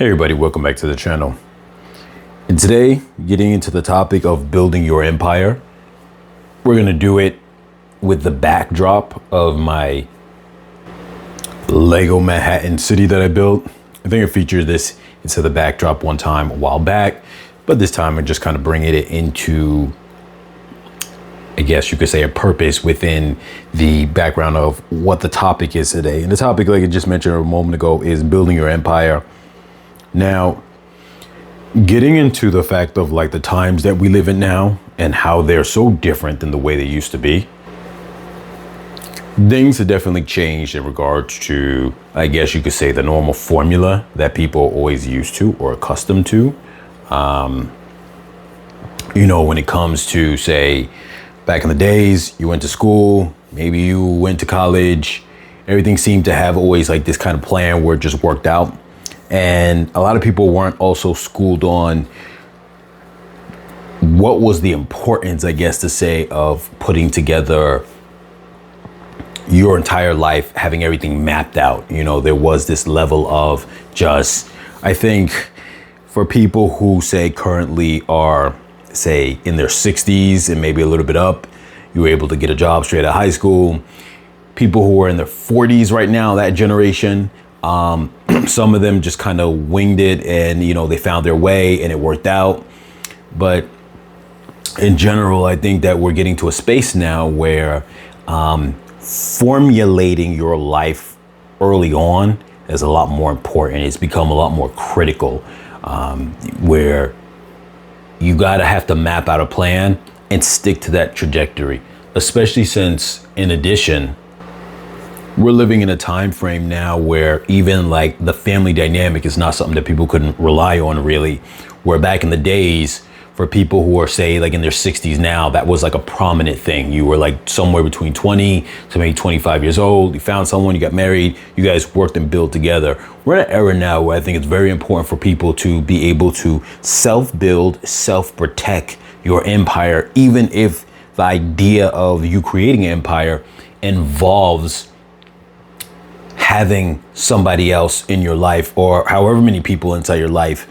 Hey everybody, welcome back to the channel. And today, getting into the topic of building your empire. We're gonna do it with the backdrop of my Lego Manhattan city that I built. I think I featured this into the backdrop one time a while back, but this time I'm just kind of bringing it into, I guess you could say, a purpose within the background of what the topic is today. And the topic, like I just mentioned a moment ago, is building your empire. Now, getting into the fact of like the times that we live in now and how they're so different than the way they used to be. Things have definitely changed in regards to, I guess you could say, the normal formula that people are always used to or accustomed to. When it comes to, say, back in the days, you went to school, maybe you went to college, everything seemed to have always like this kind of plan where it just worked out. And a lot of people weren't also schooled on what was the importance, I guess, to say, of putting together your entire life, having everything mapped out. There was this level of just, I think, for people who say currently are, say, in their 60s and maybe a little bit up, you were able to get a job straight out of high school. People who are in their 40s right now, that generation, some of them just kind of winged it and, they found their way and it worked out. But in general, I think that we're getting to a space now where formulating your life early on is a lot more important. It's become a lot more critical, where you gotta have to map out a plan and stick to that trajectory, especially since, in addition, we're living in a time frame now where even like the family dynamic is not something that people couldn't rely on, really. Where back in the days, for people who are, say, like in their 60s now, that was like a prominent thing. You were like somewhere between 20 to maybe 25 years old. You found someone, you got married, you guys worked and built together. We're in an era now where I think it's very important for people to be able to self-build, self-protect your empire, even if the idea of you creating an empire involves having somebody else in your life or however many people inside your life.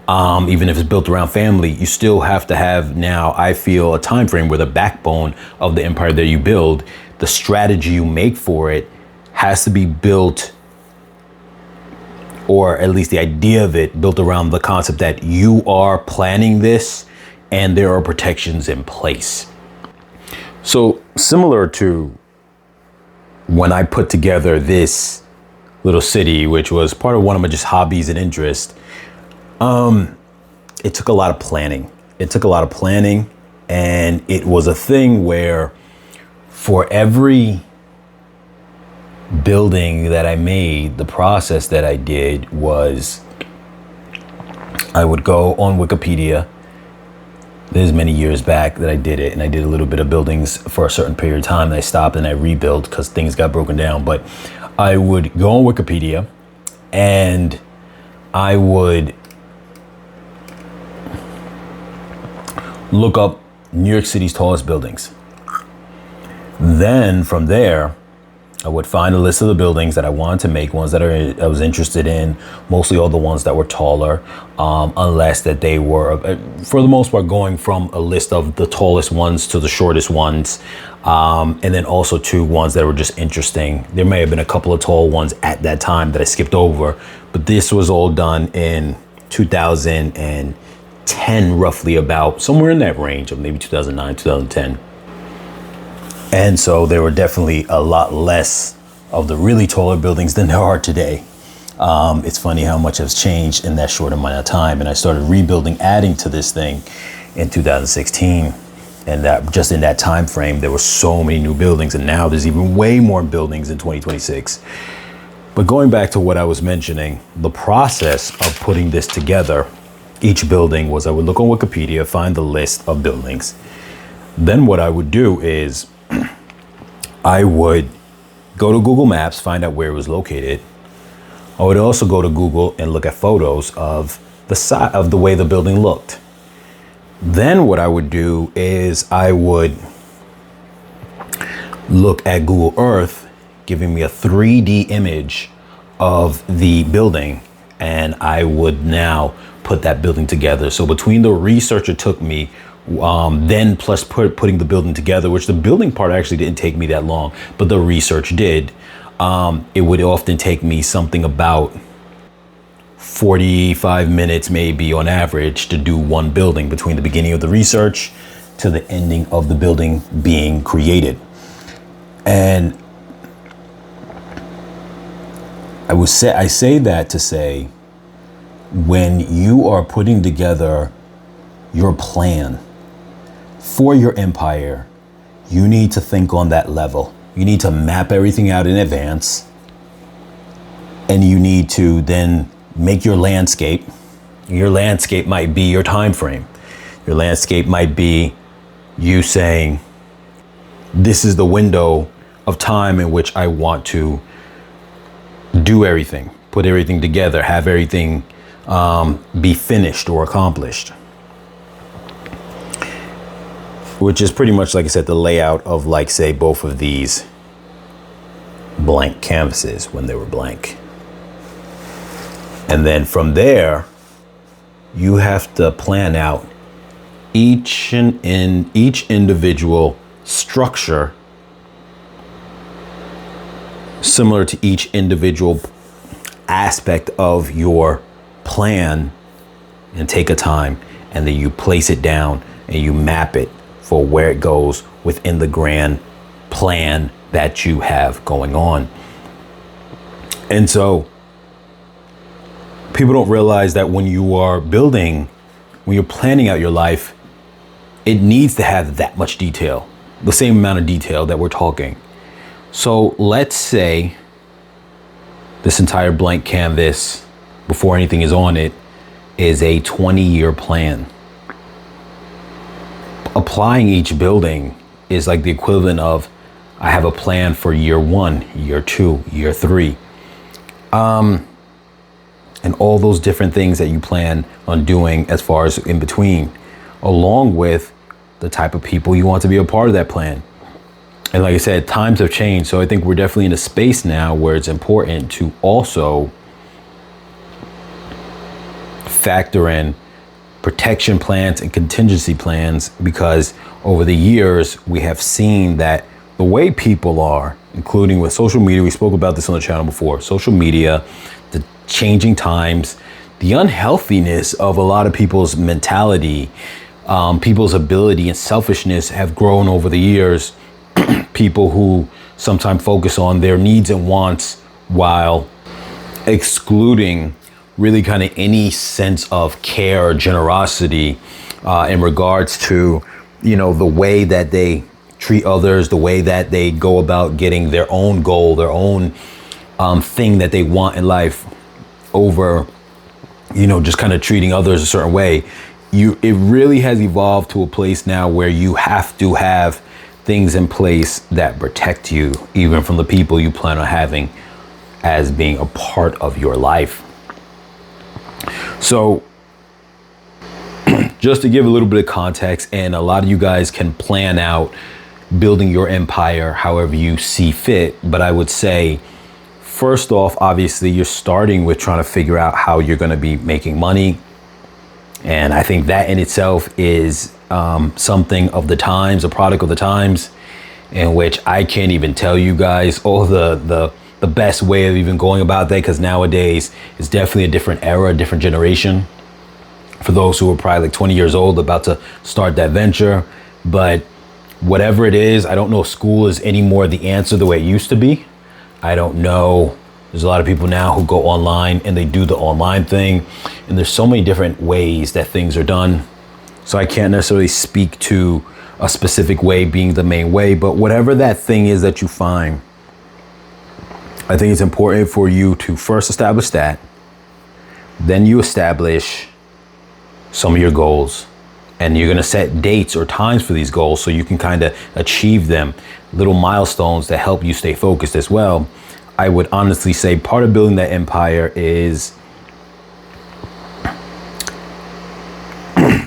Even if it's built around family, you still have to have now, I feel, a time frame where the backbone of the empire that you build, the strategy you make for it, has to be built, or at least the idea of it built around the concept that you are planning this and there are protections in place. So similar to when I put together this little city, which was part of one of my just hobbies and interests, it took a lot of planning. And it was a thing where for every building that I made, the process that I did was I would go on Wikipedia. There's many years back that I did it, and I did a little bit of buildings for a certain period of time, and I stopped and I rebuilt because things got broken down. But I would go on Wikipedia and I would look up New York City's tallest buildings. Then from there, I would find a list of the buildings that I wanted to make, ones that I was interested in, mostly all the ones that were taller, unless that they were, for the most part, going from a list of the tallest ones to the shortest ones, and then also to ones that were just interesting. There may have been a couple of tall ones at that time that I skipped over, but this was all done in 2010, roughly, about somewhere in that range of maybe 2009, 2010. And so there were definitely a lot less of the really taller buildings than there are today. It's funny how much has changed in that short amount of time. And I started rebuilding, adding to this thing in 2016. And that just in that time frame, there were so many new buildings. And now there's even way more buildings in 2026. But going back to what I was mentioning, the process of putting this together, each building, was I would look on Wikipedia, find the list of buildings. Then what I would do is I would go to Google Maps, find out where it was located. I would also go to Google and look at photos of the side of the way the building looked. Then what I would do is I would look at Google Earth, giving me a 3D image of the building, and I would now put that building together. So between the research it took me, then plus putting the building together, which the building part actually didn't take me that long, but the research did. It would often take me something about 45 minutes, maybe on average, to do one building between the beginning of the research to the ending of the building being created. And I say that to say, when you are putting together your plan for your empire, you need to think on that level. You need to map everything out in advance, and you need to then make your landscape. Your landscape might be your time frame. Your landscape might be you saying, this is the window of time in which I want to do everything, put everything together, have everything be finished or accomplished. Which is pretty much, like I said, the layout of, like, say, both of these blank canvases when they were blank. And then from there, you have to plan out each individual structure similar to each individual aspect of your plan, and take a time, and then you place it down and you map it for where it goes within the grand plan that you have going on. And so people don't realize that when you are building, when you're planning out your life, it needs to have that much detail, the same amount of detail that we're talking. So let's say this entire blank canvas, before anything is on it, is a 20-year plan. Applying each building is like the equivalent of, I have a plan for year 1, year 2, year 3. And all those different things that you plan on doing as far as in between, along with the type of people you want to be a part of that plan. And like I said, times have changed. So I think we're definitely in a space now where it's important to also factor in protection plans and contingency plans, because over the years, we have seen that the way people are, including with social media, we spoke about this on the channel before, social media, the changing times, the unhealthiness of a lot of people's mentality, people's ability and selfishness have grown over the years. People who sometimes focus on their needs and wants while excluding really kind of any sense of care or generosity in regards to, you know, the way that they treat others, the way that they go about getting their own goal, their own thing that they want in life, over, you know, just kind of treating others a certain way. It really has evolved to a place now where you have to have things in place that protect you, even from the people you plan on having as being a part of your life. So just to give a little bit of context, and a lot of you guys can plan out building your empire however you see fit, but I would say, first off, obviously you're starting with trying to figure out how you're going to be making money. And I think that in itself is something of the times, a product of the times, in which I can't even tell you guys all the best way of even going about that, because nowadays it's definitely a different era, a different generation. For those who are probably like 20 years old about to start that venture. But whatever it is, I don't know if school is any more the answer the way it used to be. I don't know. There's a lot of people now who go online and they do the online thing. And there's so many different ways that things are done. So I can't necessarily speak to a specific way being the main way, but whatever that thing is that you find, I think it's important for you to first establish that. Then you establish some of your goals, and you're going to set dates or times for these goals so you can kind of achieve them, little milestones that help you stay focused as well. I would honestly say part of building that empire is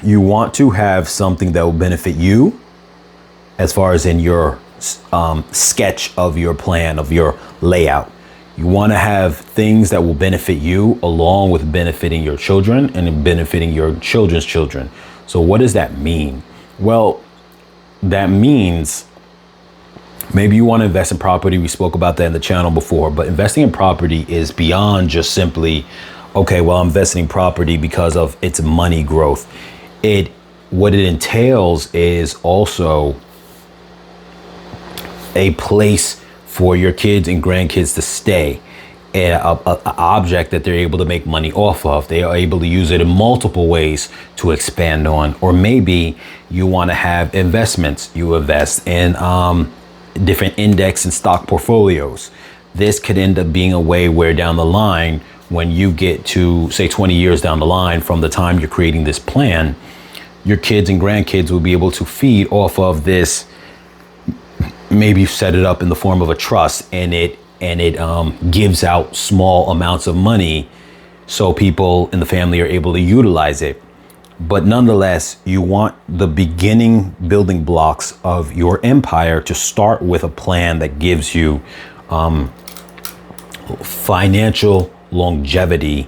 you want to have something that will benefit you as far as in your sketch of your plan, of your layout. You want to have things that will benefit you along with benefiting your children and benefiting your children's children. So what does that mean? Well, that means maybe you want to invest in property. We spoke about that in the channel before, but investing in property is beyond just simply, okay, well, I'm investing in property because of its money growth. What it entails is also a place for your kids and grandkids to stay, an object that they're able to make money off of. They are able to use it in multiple ways to expand on. Or maybe you want to have investments. You invest in different index and stock portfolios. This could end up being a way where down the line, when you get to, say, 20 years down the line from the time you're creating this plan, your kids and grandkids will be able to feed off of this. Maybe you set it up in the form of a trust, and it gives out small amounts of money so people in the family are able to utilize it. But nonetheless, you want the beginning building blocks of your empire to start with a plan that gives you financial longevity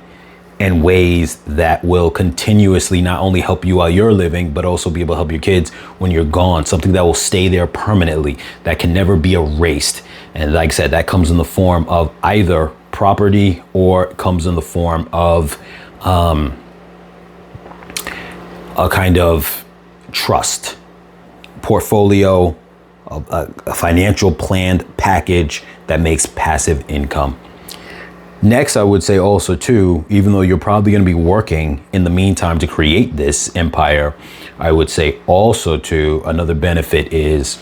in ways that will continuously not only help you while you're living, but also be able to help your kids when you're gone. Something that will stay there permanently, that can never be erased. And like I said, that comes in the form of either property or it comes in the form of a kind of trust portfolio, a financial planned package that makes passive income. Next, I would say also too, even though you're probably going to be working in the meantime to create this empire, I would say also too, another benefit is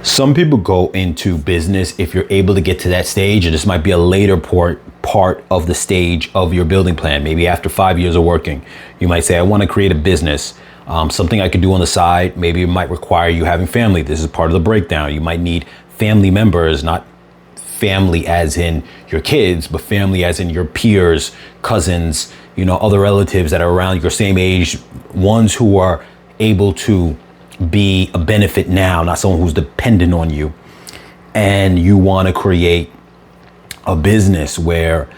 some people go into business if you're able to get to that stage, and this might be a later part of the stage of your building plan. Maybe after 5 years of working, you might say, I want to create a business, something I could do on the side. Maybe it might require you having family. This is part of the breakdown. You might need family members, not family as in your kids, but family as in your peers, cousins, other relatives that are around your same age, ones who are able to be a benefit now, not someone who's dependent on you. And you want to create a business where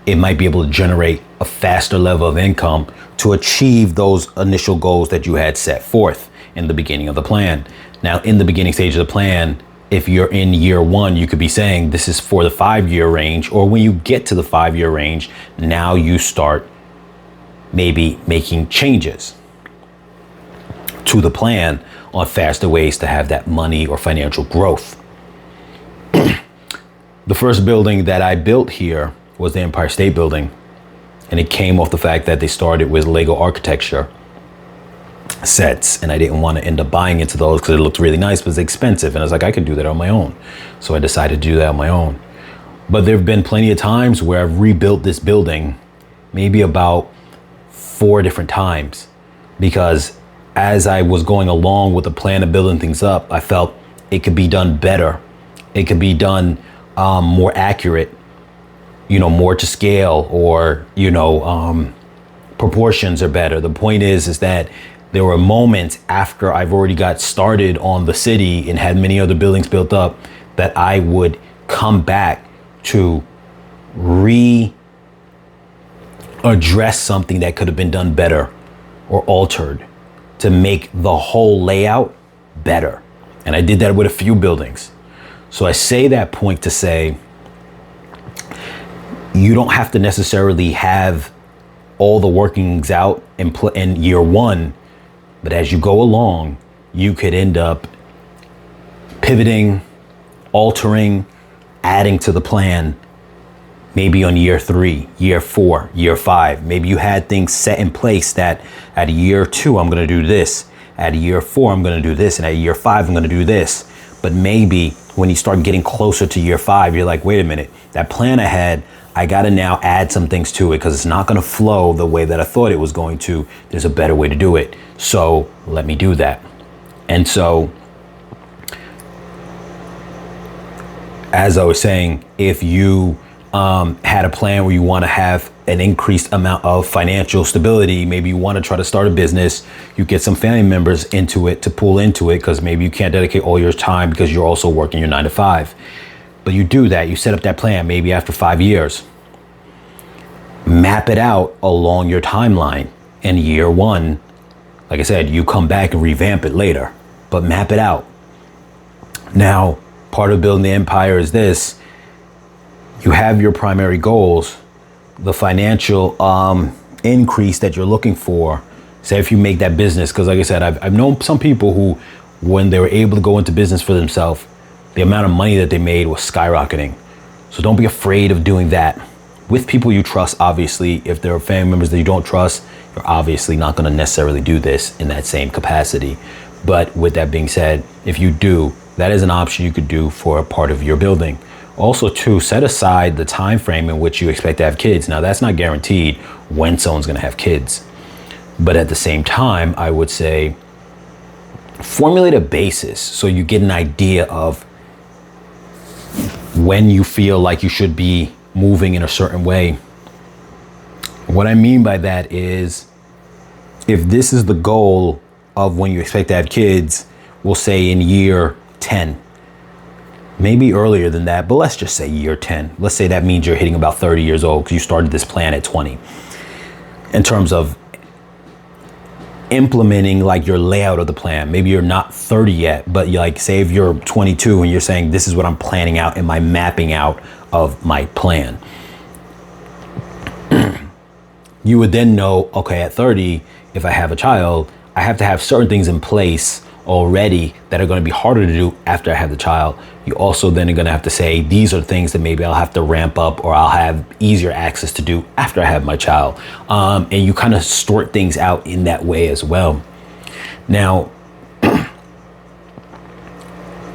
it might be able to generate a faster level of income to achieve those initial goals that you had set forth in the beginning of the plan. Now, in the beginning stage of the plan, if you're in year one, you could be saying this is for the 5-year range, or when you get to the 5-year range, now you start maybe making changes to the plan on faster ways to have that money or financial growth. The first building that I built here was the Empire State Building, and it came off the fact that they started with Lego architecture sets, and I didn't want to end up buying into those because it looked really nice, but it's expensive, and I was like, I could do that on my own. So I decided to do that on my own. But there have been plenty of times where I've rebuilt this building, maybe about 4 different times, because as I was going along with the plan of building things up, I felt it could be done better. It could be done more accurate, more to scale, or proportions are better. The point is that there were moments after I've already got started on the city and had many other buildings built up that I would come back to address something that could have been done better or altered to make the whole layout better. And I did that with a few buildings. So I say that point to say, you don't have to necessarily have all the workings out in year one, but as you go along, you could end up pivoting, altering, adding to the plan, maybe on year 3, year 4, year 5. Maybe you had things set in place that at year 2, I'm going to do this. At year 4, I'm going to do this. And at year 5, I'm going to do this. But maybe when you start getting closer to year 5, you're like, wait a minute, that plan I had, I got to now add some things to it because it's not going to flow the way that I thought it was going to. There's a better way to do it. So let me do that. And so, as I was saying, if you had a plan where you want to have an increased amount of financial stability. Maybe you want to try to start a business. You get some family members into it to pull into it because maybe you can't dedicate all your time because you're also working your 9 to 5. But you do that. You set up that plan maybe after 5 years. Map it out along your timeline. In year 1, like I said, you come back and revamp it later, but map it out. Now, part of building the empire is this. You have your primary goals, the financial increase that you're looking for. Say if you make that business, because like I said, I've known some people who, when they were able to go into business for themselves, the amount of money that they made was skyrocketing. So don't be afraid of doing that. With people you trust, obviously. If there are family members that you don't trust, you're obviously not going to necessarily do this in that same capacity. But with that being said, if you do, that is an option you could do for a part of your building. Also, too, set aside the time frame in which you expect to have kids. Now, that's not guaranteed when someone's going to have kids. But at the same time, I would say formulate a basis so you get an idea of when you feel like you should be moving in a certain way. What I mean by that is, if this is the goal of when you expect to have kids, we'll say in year 10, maybe earlier than that, but let's just say year 10. Let's say that means you're hitting about 30 years old because you started this plan at 20. In terms of implementing like your layout of the plan, maybe you're not 30 yet, but you like, say if you're 22 and you're saying, this is what I'm planning out in my mapping out of my plan. You would then know, okay, at 30, if I have a child, I have to have certain things in place already that are going to be harder to do after I have the child. You also then are going to have to say, these are things that maybe I'll have to ramp up or I'll have easier access to do after I have my child. And you kind of sort things out in that way as well. Now,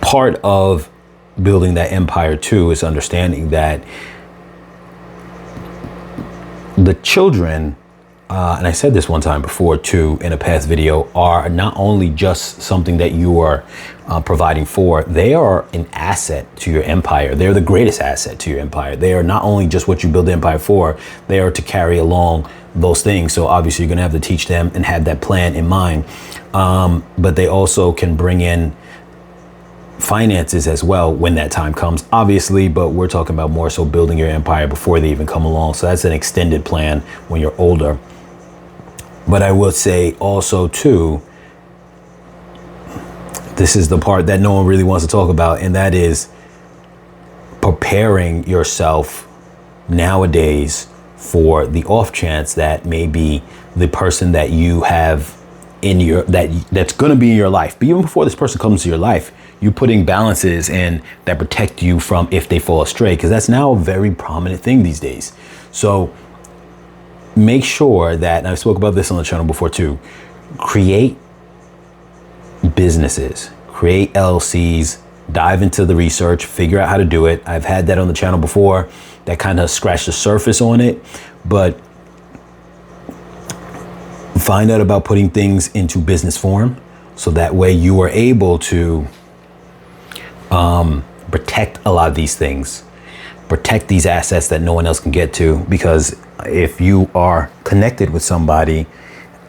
part of building that empire too is understanding that the children, and I said this one time before too in a past video, are not only just something that you are providing for, they are an asset to your empire. They're the greatest asset to your empire. They are not only just what you build the empire for, they are to carry along those things. So obviously you're going to have to teach them and have that plan in mind. But they also can bring in finances as well when that time comes, obviously, but we're talking about more so building your empire before they even come along. So that's an extended plan when you're older. But I will say also too, this is the part that no one really wants to talk about, and that is preparing yourself nowadays for the off chance that maybe the person that you have in your, that's going to be in your life, but even before this person comes to your life, you're putting balances in that protect you from if they fall astray, because that's now a very prominent thing these days. So make sure that, and I spoke about this on the channel before too, create businesses, create LLCs, dive into the research, figure out how to do it. I've had that on the channel before that kind of scratched the surface on it, but find out about putting things into business form so that way you are able to protect a lot of these things, protect these assets that no one else can get to. Because if you are connected with somebody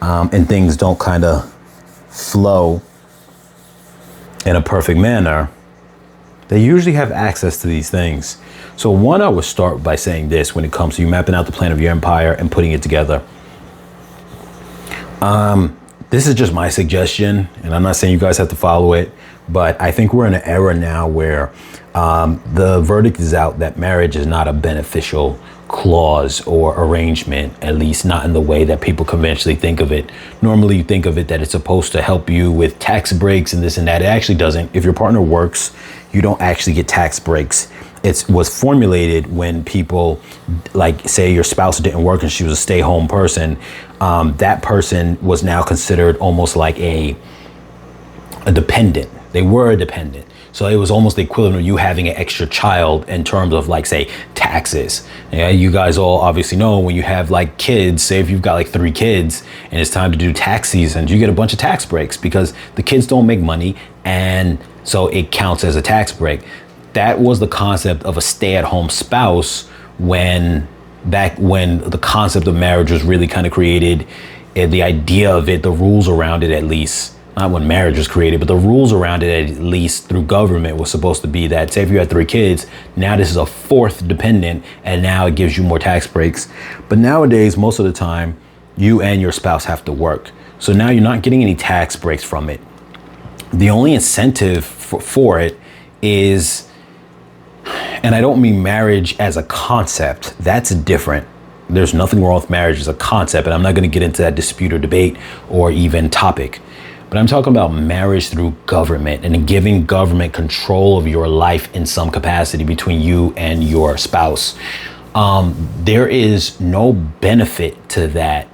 and things don't kind of flow in a perfect manner, they usually have access to these things. So one, I would start by saying this when it comes to you mapping out the plan of your empire and putting it together. This is just my suggestion, and I'm not saying you guys have to follow it, but I think we're in an era now where the verdict is out that marriage is not a beneficial clause or arrangement, at least not in the way that people conventionally think of it. Normally you think of it that it's supposed to help you with tax breaks and this and that. It actually doesn't. If your partner works, you don't actually get tax breaks. It was formulated when people, like say your spouse didn't work and she was a stay-home person, that person was now considered almost like a dependent. They were a dependent. So it was almost the equivalent of you having an extra child in terms of like, say, taxes. Yeah, you guys all obviously know when you have like kids, say if you've got like 3 kids and it's time to do tax season, you get a bunch of tax breaks because the kids don't make money. And so it counts as a tax break. That was the concept of a stay-at-home spouse when back when the concept of marriage was really kind of created, the idea of it, the rules around it, at least, not when marriage was created, but the rules around it, at least through government, was supposed to be that, say if you had 3 kids, now this is a 4th dependent, and now it gives you more tax breaks. But nowadays, most of the time, you and your spouse have to work. So now you're not getting any tax breaks from it. The only incentive for it is, and I don't mean marriage as a concept, that's different. There's nothing wrong with marriage as a concept, and I'm not going to get into that dispute or debate or even topic. But I'm talking about marriage through government and giving government control of your life in some capacity between you and your spouse. There is no benefit to that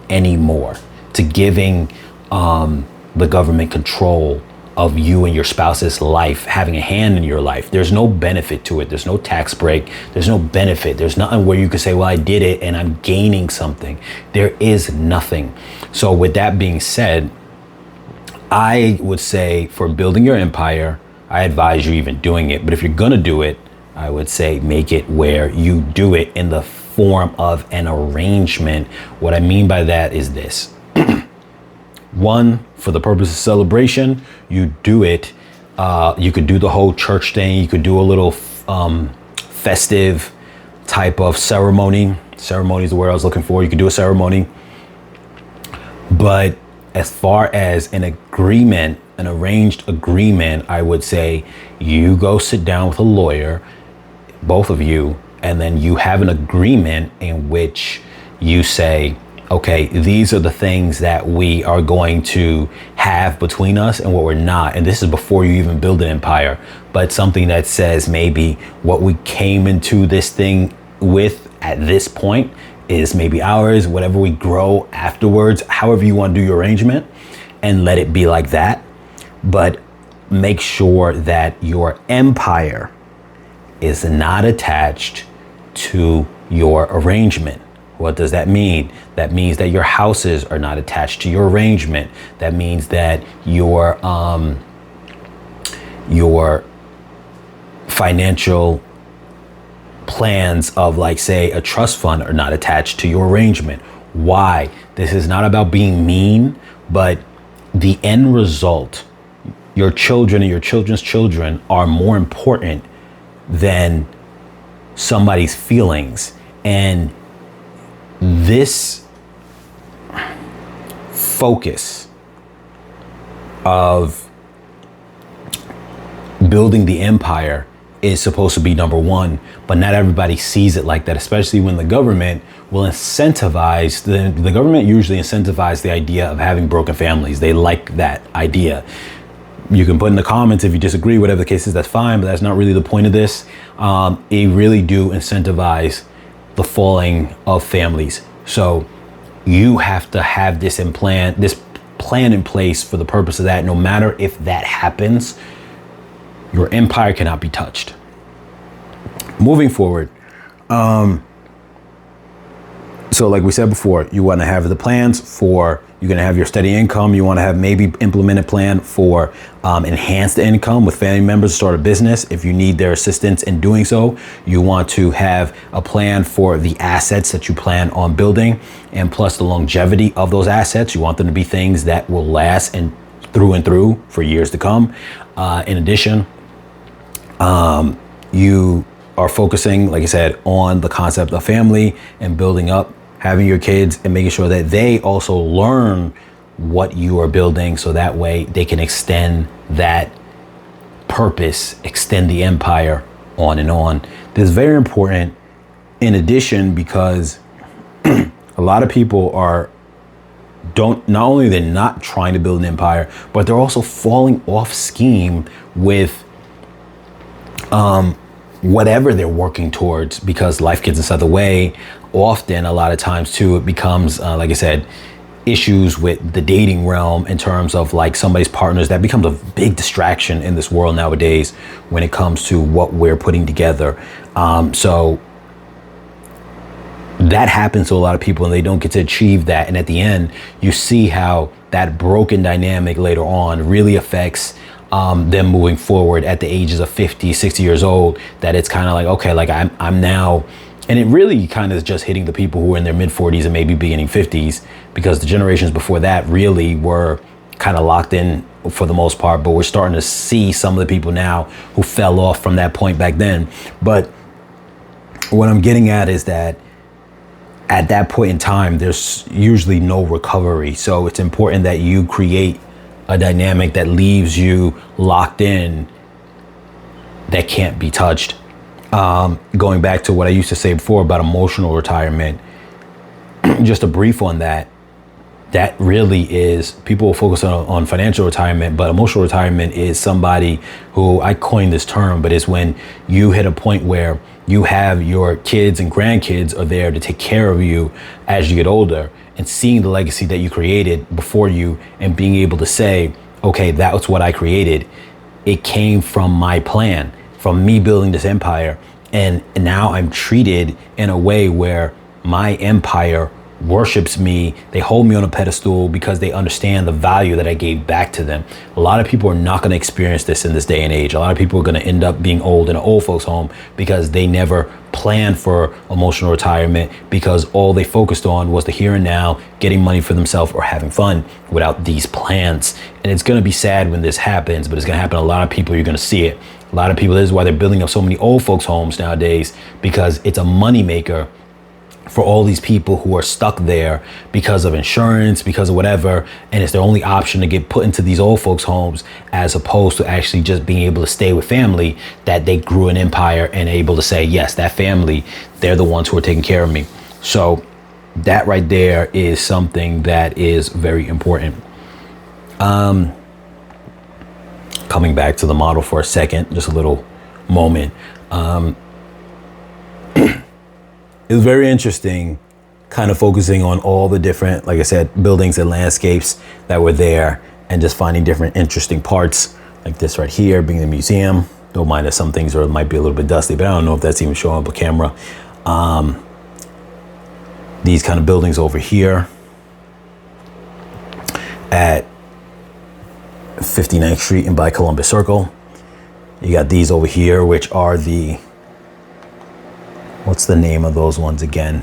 anymore, to giving the government control of you and your spouse's life, having a hand in your life. There's no benefit to it. There's no tax break. There's no benefit. There's nothing where you could say, well, I did it and I'm gaining something. There is nothing. So with that being said, I would say for building your empire, I advise you even doing it. But if you're going to do it, I would say make it where you do it in the form of an arrangement. What I mean by that is this. One, for the purpose of celebration, you do it. You could do the whole church thing. You could do a little festive type of ceremony. Ceremony is the word I was looking for. You could do a ceremony. But as far as an agreement, an arranged agreement, I would say you go sit down with a lawyer, both of you, and then you have an agreement in which you say, okay, these are the things that we are going to have between us and what we're not. And this is before you even build an empire, but something that says maybe what we came into this thing with at this point is maybe ours, whatever we grow afterwards, however you want to do your arrangement, and let it be like that. But make sure that your empire is not attached to your arrangement. What does that mean? That means that your houses are not attached to your arrangement. That means that your financial plans of, like, say, a trust fund are not attached to your arrangement. Why? This is not about being mean, but the end result, your children and your children's children, are more important than somebody's feelings. And this focus of building the empire is supposed to be number one, but not everybody sees it like that, especially when the government will incentivize, the government usually incentivizes the idea of having broken families. They like that idea. You can put in the comments if you disagree, whatever the case is, that's fine, but that's not really the point of this. They really do incentivize the falling of families. So you have to have this plan in place for the purpose of that. No matter if that happens, your empire cannot be touched. Moving forward, so like we said before, you want to have the plans for, you're going to have your steady income. You want to have maybe implement a plan for enhanced income with family members to start a business if you need their assistance in doing so. You want to have a plan for the assets that you plan on building, and plus the longevity of those assets. You want them to be things that will last and through for years to come. In addition, you are focusing, like I said, on the concept of family and building up, having your kids and making sure that they also learn what you are building, so that way they can extend that purpose, extend the empire on and on. This is very important in addition, because a lot of people not only they're not trying to build an empire, but they're also falling off scheme with whatever they're working towards, because life gets inside the way. Often, a lot of times too, it becomes, like I said, issues with the dating realm in terms of like somebody's partners. That becomes a big distraction in this world nowadays when it comes to what we're putting together. So that happens to a lot of people and they don't get to achieve that. And at the end, you see how that broken dynamic later on really affects them moving forward at the ages of 50, 60 years old, that it's kind of like, okay, like I'm now And it really kind of is just hitting the people who are in their mid 40s and maybe beginning 50s, because the generations before that really were kind of locked in for the most part. But we're starting to see some of the people now who fell off from that point back then. But what I'm getting at is that at that point in time, there's usually no recovery. So it's important that you create a dynamic that leaves you locked in, that can't be touched. Going back to what I used to say before about emotional retirement, just a brief on that. That really is, people will focus on financial retirement, but emotional retirement is somebody who, I coined this term, but it's when you hit a point where you have your kids and grandkids are there to take care of you as you get older, and seeing the legacy that you created before you and being able to say, okay, that was what I created. It came from my plan, from me building this empire. And now I'm treated in a way where my empire worships me. They hold me on a pedestal because they understand the value that I gave back to them. A lot of people are not going to experience this in this day and age. A lot of people are going to end up being old in an old folks home because they never planned for emotional retirement, because all they focused on was the here and now, getting money for themselves or having fun without these plans. And it's going to be sad when this happens, but it's going to happen to a lot of people. You're going to see it. A lot of people, this is why they're building up so many old folks homes nowadays, because it's a money maker for all these people who are stuck there because of insurance, because of whatever, and it's their only option to get put into these old folks homes, as opposed to actually just being able to stay with family that they grew an empire and able to say, yes, that family, they're the ones who are taking care of me. So that right there is something that is very important. Coming back to the model for a second, just a little moment. It was very interesting, kind of focusing on all the different, like I said, buildings and landscapes that were there, and just finding different interesting parts, like this right here being the museum. Don't mind that some things might be a little bit dusty, but I don't know if that's even showing up a camera. These kind of buildings over here at 59th Street and by Columbus Circle. You got these over here, which are the, what's the name of those ones again?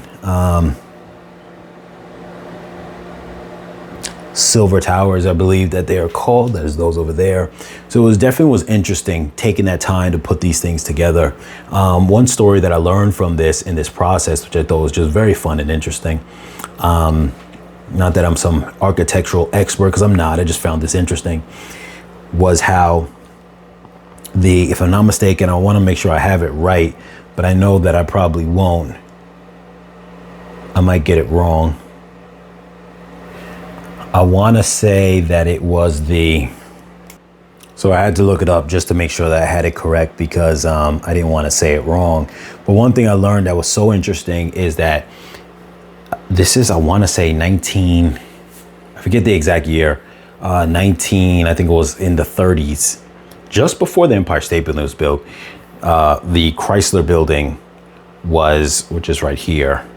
Silver Towers, I believe that they are called. There's those over there. So it was definitely interesting taking that time to put these things together. One story that I learned from this in this process, which I thought was just very fun and interesting. Not that I'm some architectural expert, because I'm not. I just found this interesting. Was how if I'm not mistaken, I want to make sure I have it right, but I know that I probably won't. I might get it wrong. I want to say that it was so I had to look it up just to make sure that I had it correct, because I didn't want to say it wrong. But one thing I learned that was so interesting is that this is, I want to say I forget the exact year, I think it was in the 30s, just before the Empire State Building was built. The Chrysler Building which is right here,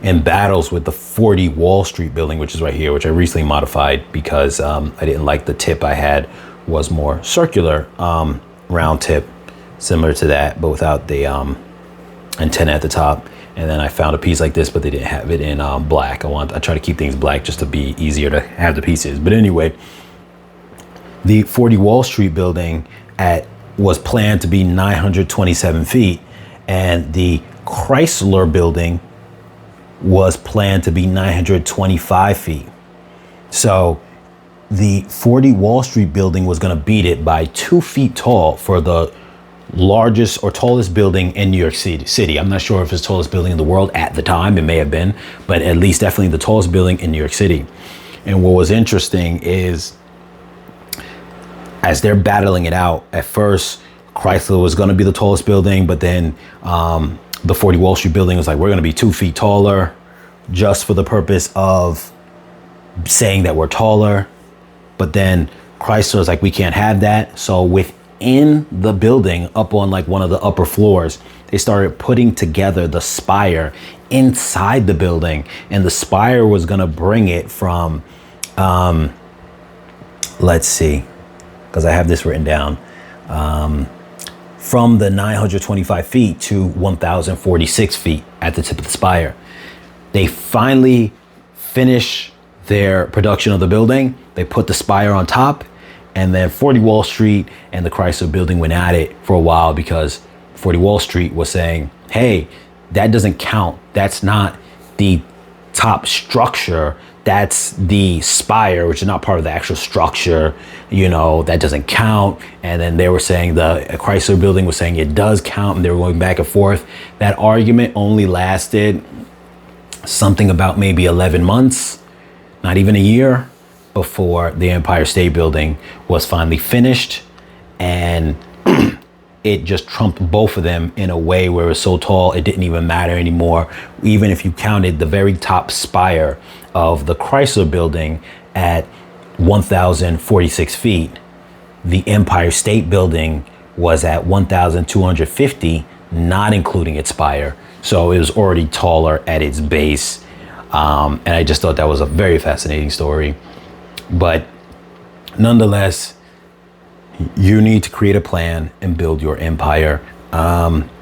in battles with the 40 Wall Street Building, which is right here, which I recently modified because I didn't like the tip I had was more circular, round tip, similar to that, but without the antenna at the top. And then I found a piece like this, but they didn't have it in black. I try to keep things black just to be easier to have the pieces. But anyway, the 40 Wall Street Building was planned to be 927 feet, and the Chrysler Building was planned to be 925 feet. So the 40 Wall Street Building was going to beat it by 2 feet tall for the largest or tallest building in New York City. I'm not sure if it's the tallest building in the world at the time. It may have been, but at least definitely the tallest building in New York City. And what was interesting is, as they're battling it out, at first Chrysler was going to be the tallest building, but then the 40 Wall Street Building was like, we're going to be 2 feet taller, just for the purpose of saying that we're taller. But then Chrysler was like, we can't have that. So within the building, up on like one of the upper floors, they started putting together the spire inside the building, and the spire was going to bring it from, let's see, because I have this written down, from the 925 feet to 1,046 feet at the tip of the spire. They finally finish their production of the building. They put the spire on top, and then 40 Wall Street and the Chrysler Building went at it for a while because 40 Wall Street was saying, hey, that doesn't count. That's not the top structure. That's the spire, which is not part of the actual structure. That doesn't count. And then they were saying, the Chrysler Building was saying it does count, and they were going back and forth. That argument only lasted something about maybe 11 months, not even a year, before the Empire State Building was finally finished. And it just trumped both of them in a way where it was so tall it didn't even matter anymore. Even if you counted the very top spire of the Chrysler Building at 1,046 feet, the Empire State Building was at 1,250, not including its spire. So it was already taller at its base. And I just thought that was a very fascinating story. But nonetheless, you need to create a plan and build your empire.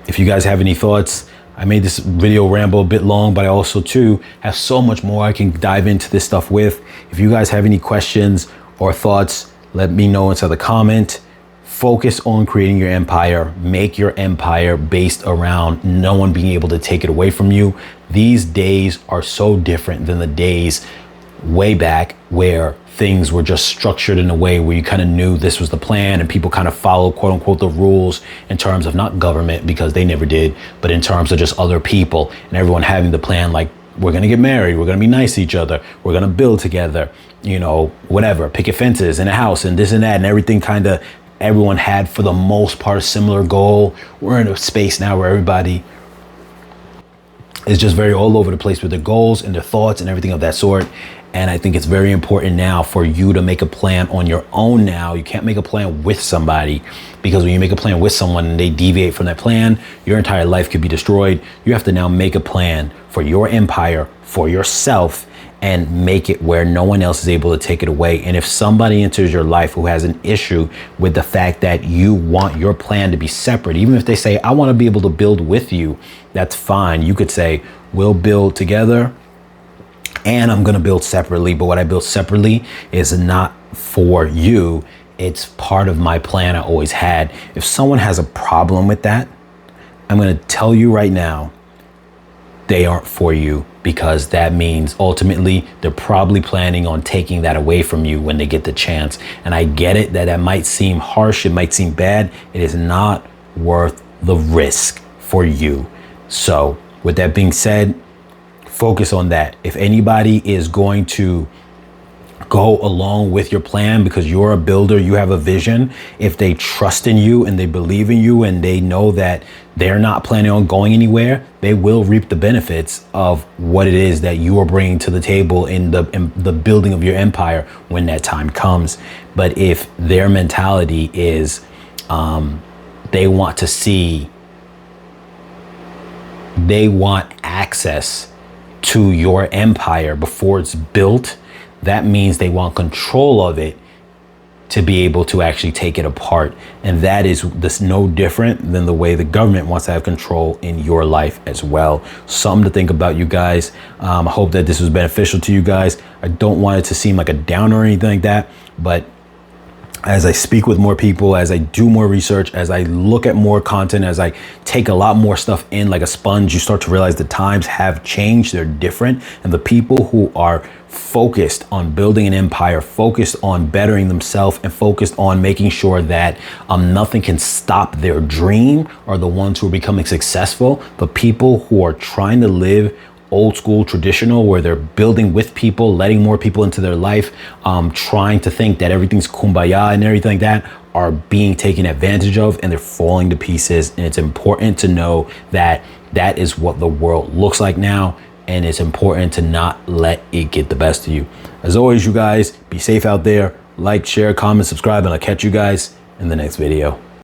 If you guys have any thoughts, I made this video ramble a bit long, but I also too have so much more I can dive into this stuff with. If you guys have any questions or thoughts, let me know inside the comment. Focus on creating your empire. Make your empire based around no one being able to take it away from you. These days are so different than the days way back where things were just structured in a way where you kind of knew this was the plan and people kind of followed, quote unquote, the rules in terms of not government, because they never did, but in terms of just other people and everyone having the plan, like, we're going to get married, we're going to be nice to each other, we're going to build together, whatever, picket fences in a house and this and that, and everything kind of, everyone had for the most part a similar goal. We're in a space now where everybody is just very all over the place with their goals and their thoughts and everything of that sort. And I think it's very important now for you to make a plan on your own now. You can't make a plan with somebody, because when you make a plan with someone and they deviate from that plan, your entire life could be destroyed. You have to now make a plan for your empire, for yourself, and make it where no one else is able to take it away. And if somebody enters your life who has an issue with the fact that you want your plan to be separate, even if they say, I want to be able to build with you, that's fine. You could say, we'll build together, and I'm going to build separately. But what I build separately is not for you. It's part of my plan I always had. If someone has a problem with that, I'm going to tell you right now, they aren't for you, because that means ultimately they're probably planning on taking that away from you when they get the chance. And I get it that might seem harsh. It might seem bad. It is not worth the risk for you. So with that being said, focus on that. If anybody is going to go along with your plan because you're a builder, you have a vision, if they trust in you and they believe in you and they know that they're not planning on going anywhere, they will reap the benefits of what it is that you are bringing to the table in the building of your empire when that time comes. But if their mentality is they want access to your empire before it's built, that means they want control of it to be able to actually take it apart. And that is no different than the way the government wants to have control in your life as well. Something to think about, you guys. I hope that this was beneficial to you guys. I don't want it to seem like a downer or anything like that, but as I speak with more people, as I do more research, as I look at more content, as I take a lot more stuff in like a sponge, you start to realize the times have changed. They're different. And the people who are focused on building an empire, focused on bettering themselves, and focused on making sure that nothing can stop their dream are the ones who are becoming successful. The people who are trying to live old school traditional, where they're building with people, letting more people into their life, trying to think that everything's kumbaya and everything like that, are being taken advantage of, and they're falling to pieces. And it's important to know that that is what the world looks like now, and it's important to not let it get the best of you. As always, you guys, be safe out there. Like, share, comment, subscribe, and I'll catch you guys in the next video.